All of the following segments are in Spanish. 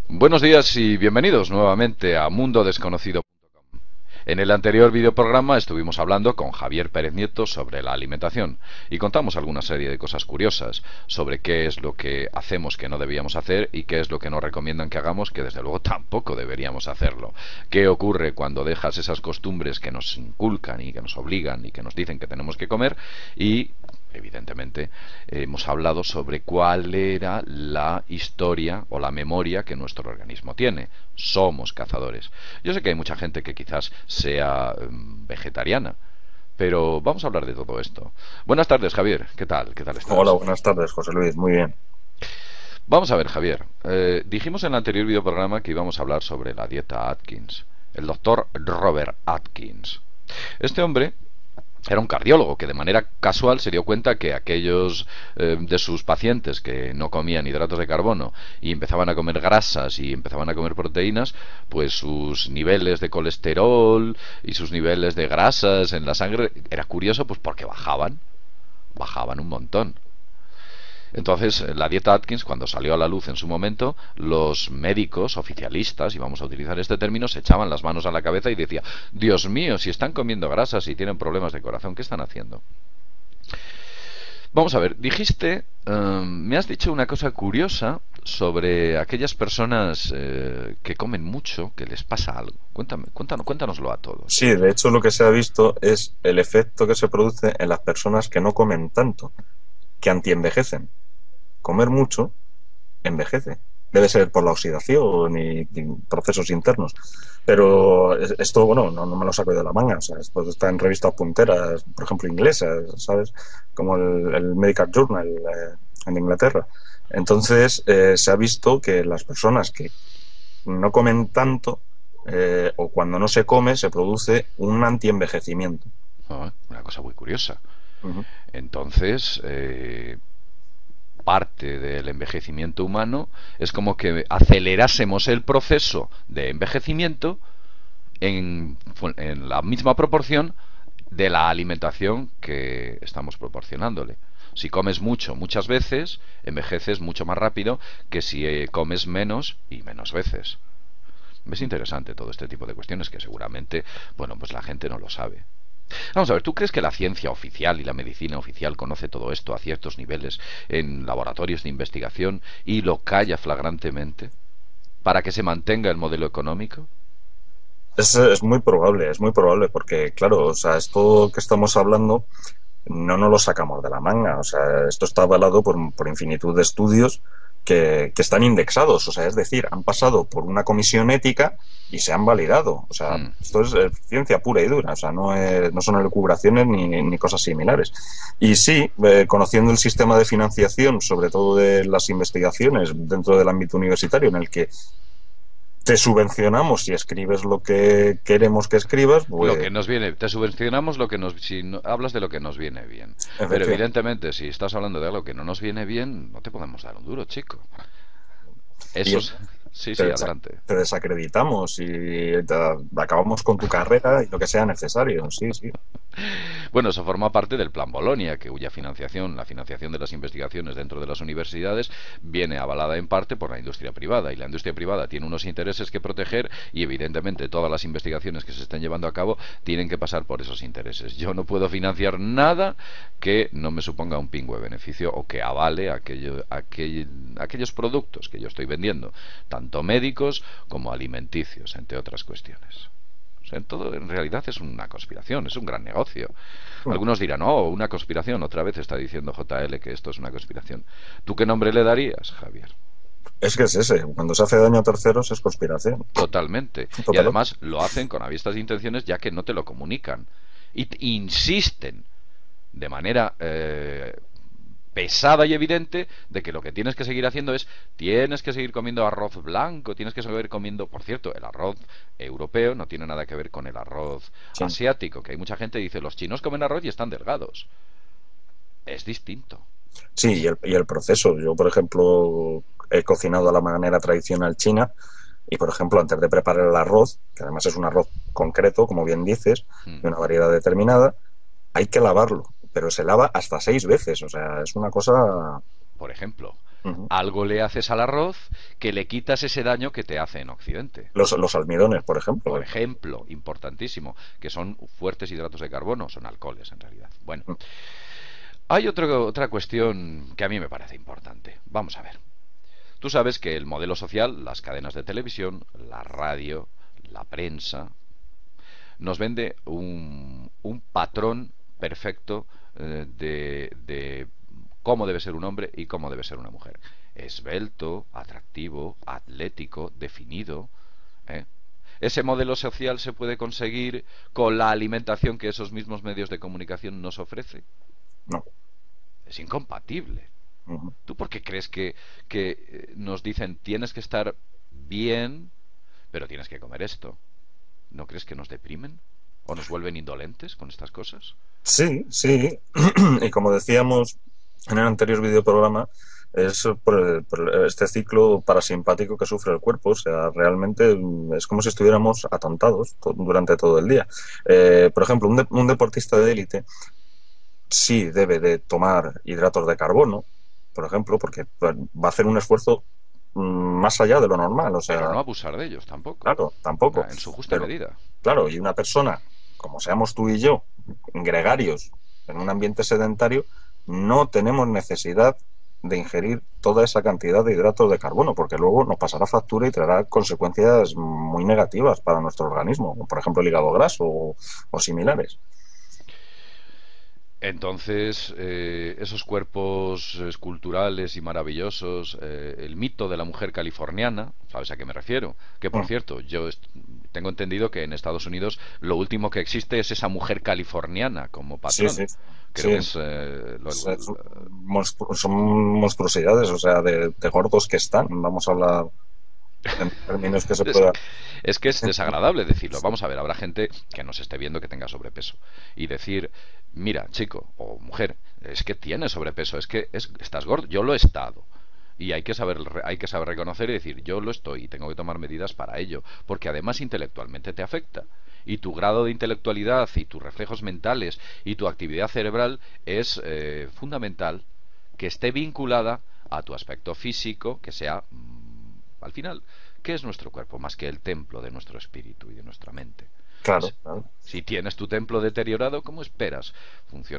Buenos días y bienvenidos nuevamente a mundodesconocido.com. En el anterior videoprograma estuvimos hablando con Javier Pérez Nieto sobre la alimentación y contamos alguna serie de cosas curiosas sobre qué es lo que hacemos que no debíamos hacer y qué es lo que nos recomiendan que hagamos que desde luego tampoco deberíamos hacerlo. ¿Qué ocurre cuando dejas esas costumbres que nos inculcan y que nos obligan y que nos dicen que tenemos que comer? Y evidentemente hemos hablado sobre cuál era la historia o la memoria que nuestro organismo tiene. Somos cazadores. Yo sé que hay mucha gente que quizás sea vegetariana, pero vamos a hablar de todo esto. Buenas tardes, Javier. ¿Qué tal? ¿Qué tal Hola, estás? buenas tardes, José Luis. Muy bien. Vamos a ver, Javier. Dijimos en el anterior videoprograma que íbamos a hablar sobre la dieta Atkins. El doctor Robert Atkins. Este hombre era un cardiólogo que de manera casual se dio cuenta que aquellos de sus pacientes que no comían hidratos de carbono y empezaban a comer grasas y empezaban a comer proteínas, pues sus niveles de colesterol y sus niveles de grasas en la sangre era curioso, pues porque bajaban un montón. Entonces, la dieta Atkins, cuando salió a la luz en su momento, los médicos oficialistas, y vamos a utilizar este término, se echaban las manos a la cabeza y decía, Dios mío, si están comiendo grasas y tienen problemas de corazón, ¿qué están haciendo? Vamos a ver, me has dicho una cosa curiosa sobre aquellas personas que comen mucho, que les pasa algo. Cuéntanoslo a todos. Sí, de hecho lo que se ha visto es el efecto que se produce en las personas que no comen tanto, que antienvejecen. Comer mucho envejece. Debe ser por la oxidación y procesos internos. Pero esto, bueno, no me lo saco de la manga. O sea, esto está en revistas punteras, por ejemplo, inglesas, ¿sabes? Como el Medical Journal en Inglaterra. Entonces, se ha visto que las personas que no comen tanto o cuando no se come se produce un antienvejecimiento. Una cosa muy curiosa. Ujú. Entonces, parte del envejecimiento humano es como que acelerásemos el proceso de envejecimiento en la misma proporción de la alimentación que estamos proporcionándole. Si comes mucho, muchas veces, envejeces mucho más rápido que si comes menos y menos veces. Es interesante todo este tipo de cuestiones que seguramente, bueno, pues la gente no lo sabe. Vamos a ver, ¿tú crees que la ciencia oficial y la medicina oficial conoce todo esto a ciertos niveles en laboratorios de investigación y lo calla flagrantemente para que se mantenga el modelo económico? Es muy probable, porque claro, o sea, esto que estamos hablando no nos lo sacamos de la manga. O sea, esto está avalado por infinitud de estudios que están indexados. O sea, es decir, han pasado por una comisión ética y se han validado. O sea, Hmm. esto es ciencia pura y dura. O sea, no son elucubraciones ni cosas similares. Y sí, conociendo el sistema de financiación, sobre todo de las investigaciones dentro del ámbito universitario, en el que te subvencionamos si escribes lo que queremos que escribas, Lo pues que nos viene, te subvencionamos lo que nos, si hablas de lo que nos viene bien. Pero efectivamente. evidentemente, si estás hablando de algo que no nos viene bien, no te podemos dar un duro, chico. Y Eso es, sí, te, sí, desa- adelante. te desacreditamos y acabamos con tu carrera y lo que sea necesario. Sí, sí. Bueno, eso forma parte del Plan Bolonia, que cuya financiación, la financiación de las investigaciones dentro de las universidades, viene avalada en parte por la industria privada. Y la industria privada tiene unos intereses que proteger y evidentemente todas las investigaciones que se estén llevando a cabo tienen que pasar por esos intereses. Yo no puedo financiar nada que no me suponga un pingüe beneficio o que avale aquellos productos que yo estoy vendiendo, tanto médicos como alimenticios, entre otras cuestiones. O sea, en todo en realidad es una conspiración, es un gran negocio. Algunos dirán, oh, una conspiración. Otra vez está diciendo JL que esto es una conspiración. ¿Tú qué nombre le darías, Javier? Es que es ese. Cuando se hace daño a terceros es conspiración. Totalmente. Y Total. además lo hacen con avistas intenciones ya que no te lo comunican. Y insisten de manera pesada y evidente de que lo que tienes que seguir haciendo es tienes que seguir comiendo arroz blanco, tienes que seguir comiendo, por cierto, el arroz europeo no tiene nada que ver con el arroz Sí, asiático, que hay mucha gente que dice los chinos comen arroz y están delgados. Es distinto. sí, y el proceso. Yo, por ejemplo, he cocinado a la manera tradicional china y, por ejemplo, antes de preparar el arroz, que además es un arroz concreto, como bien dices, Hmm. de una variedad determinada, hay que lavarlo, pero se lava hasta 6 veces. O sea, es una cosa. Por ejemplo, Ujú. Algo le haces al arroz que le quitas ese daño que te hace en Occidente. Los almidones, por Por ejemplo. ejemplo, importantísimo, que son fuertes hidratos de carbono, son alcoholes en realidad. Bueno, hay otra cuestión que a mí me parece importante. Vamos a ver. Tú sabes que el modelo social, las cadenas de televisión, la radio, la prensa, nos vende un patrón perfecto de cómo debe ser un hombre y cómo debe ser una mujer. Esbelto, atractivo, atlético, definido. ¿eh? Ese modelo social se puede conseguir con la alimentación que esos mismos medios de comunicación nos ofrecen. No. Es incompatible. Ujú. ¿Tú por qué crees que nos dicen tienes que estar bien, pero tienes que comer esto? ¿No crees que nos deprimen? ¿O nos vuelven indolentes con estas cosas? Sí, sí. Y como decíamos en el anterior videoprograma, es por este ciclo parasimpático que sufre el cuerpo. O sea, realmente es como si estuviéramos atontados durante todo el día. Por ejemplo, un deportista de élite sí debe de tomar hidratos de carbono, por ejemplo, porque va a hacer un esfuerzo más allá de lo normal. O Pero sea, no abusar de ellos tampoco. claro, tampoco. En su justa Pero, medida. claro, y una persona, como seamos tú y yo, gregarios, en un ambiente sedentario, no tenemos necesidad de ingerir toda esa cantidad de hidratos de carbono, porque luego nos pasará factura y traerá consecuencias muy negativas para nuestro organismo, por ejemplo el hígado graso o similares. Entonces, esos cuerpos esculturales y maravillosos, el mito de la mujer californiana, ¿sabes a qué me refiero? Que por Mm. cierto, tengo entendido que en Estados Unidos lo último que existe es esa mujer californiana como Sí, sí, patrón. Creo sí. que es Son monstruosidades, o sea, de gordos que están, vamos a hablar en términos que se es, pueda. es que es desagradable decirlo. Vamos a ver, habrá gente que nos esté viendo que tenga sobrepeso y decir, mira, chico o mujer, es que tienes sobrepeso, estás gordo. Yo lo he estado. Y hay que saber reconocer y decir, yo lo estoy y tengo que tomar medidas para ello, porque además intelectualmente te afecta. Y tu grado de intelectualidad y tus reflejos mentales y tu actividad cerebral es fundamental que esté vinculada a tu aspecto físico, que sea, al final, ¿qué es nuestro cuerpo más que el templo de nuestro espíritu y de nuestra mente? Claro, claro. Si tienes tu templo deteriorado, ¿cómo esperas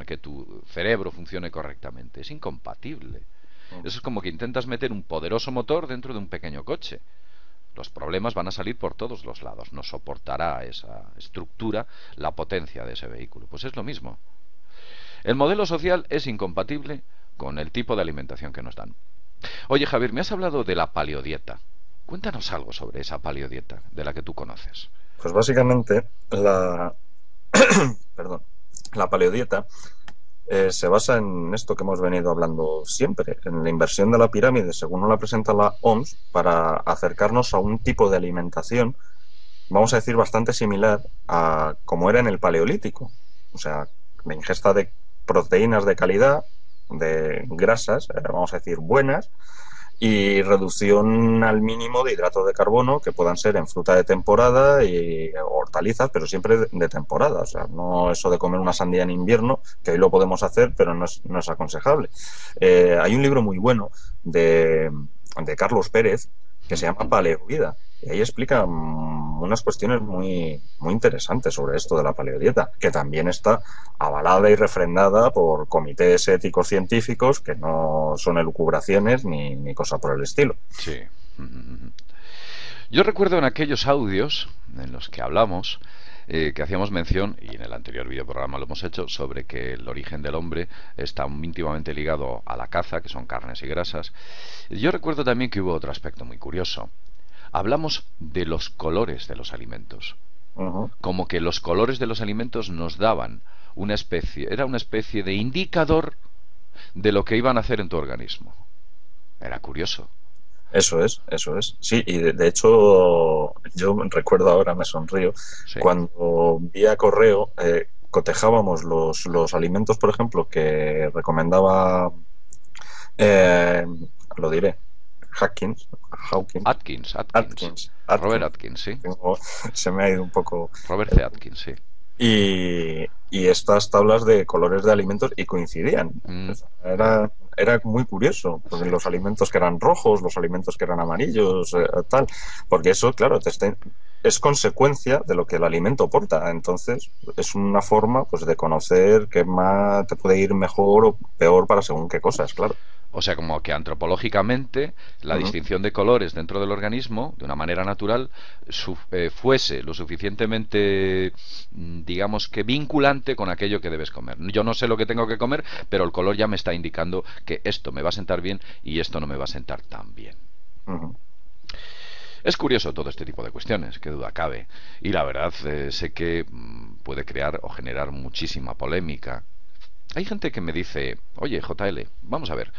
que tu cerebro funcione correctamente? Es incompatible. Eso es como que intentas meter un poderoso motor dentro de un pequeño coche. Los problemas van a salir por todos los lados. No soportará esa estructura la potencia de ese vehículo. Pues es lo mismo. El modelo social es incompatible con el tipo de alimentación que nos dan. Oye, Javier, me has hablado de la paleodieta. Cuéntanos algo sobre esa paleodieta de la que tú conoces. Pues básicamente perdón, la paleodieta se basa en esto que hemos venido hablando siempre, en la inversión de la pirámide, según nos la presenta la OMS, para acercarnos a un tipo de alimentación, vamos a decir, bastante similar a como era en el Paleolítico. O sea, la ingesta de proteínas de calidad, de grasas, vamos a decir, buenas, y reducción al mínimo de hidratos de carbono que puedan ser en fruta de temporada y hortalizas, pero siempre de temporada. O sea, no eso de comer una sandía en invierno, que hoy lo podemos hacer, pero no es aconsejable. Hay un libro muy bueno de Carlos Pérez que se llama Paleovida. Y ahí explica unas cuestiones muy, muy interesantes sobre esto de la paleodieta, que también está avalada y refrendada por comités éticos científicos que no son elucubraciones ni cosa por el estilo. Sí. Yo recuerdo en aquellos audios en los que hablamos, que hacíamos mención, y en el anterior videoprograma lo hemos hecho, sobre que el origen del hombre está íntimamente ligado a la caza, que son carnes y grasas. Yo recuerdo también que hubo otro aspecto muy curioso. Hablamos de los colores de los alimentos. Uh-huh. Como que los colores de los alimentos nos daban era una especie de indicador de lo que iban a hacer en tu organismo. Era curioso. Eso es, eso es. Sí, y de hecho, yo recuerdo ahora, me sonrío, Sí. cuando vía correo cotejábamos los alimentos, por ejemplo, que recomendaba, eh, lo diré, Atkins. Atkins, Robert Atkins, sí. se me ha ido un poco. Robert C. Atkins, sí. Y estas tablas de colores de alimentos y coincidían. Mm, Era, era muy curioso, porque los alimentos que eran rojos, los alimentos que eran amarillos, tal, porque eso, claro, es consecuencia de lo que el alimento aporta. Entonces, es una forma pues de conocer qué más te puede ir mejor o peor para según qué cosas, claro. O sea, como que antropológicamente la Ujú, distinción de colores dentro del organismo, de una manera natural, fuese lo suficientemente, digamos que vinculante con aquello que debes comer. Yo no sé lo que tengo que comer, pero el color ya me está indicando que esto me va a sentar bien y esto no me va a sentar tan bien. ujú. Es curioso todo este tipo de cuestiones, qué duda cabe. Y la verdad, sé que puede crear o generar muchísima polémica. Hay gente que me dice, oye, JL, vamos a ver,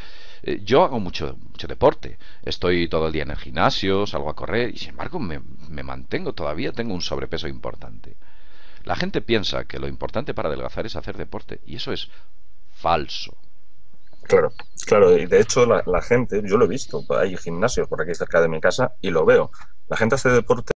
yo hago mucho deporte, estoy todo el día en el gimnasio, salgo a correr y sin embargo me mantengo todavía, tengo un sobrepeso importante. La gente piensa que lo importante para adelgazar es hacer deporte y eso es falso. Claro, claro, y de hecho la gente, yo lo he visto, hay gimnasios por aquí cerca de mi casa y lo veo. La gente hace deporte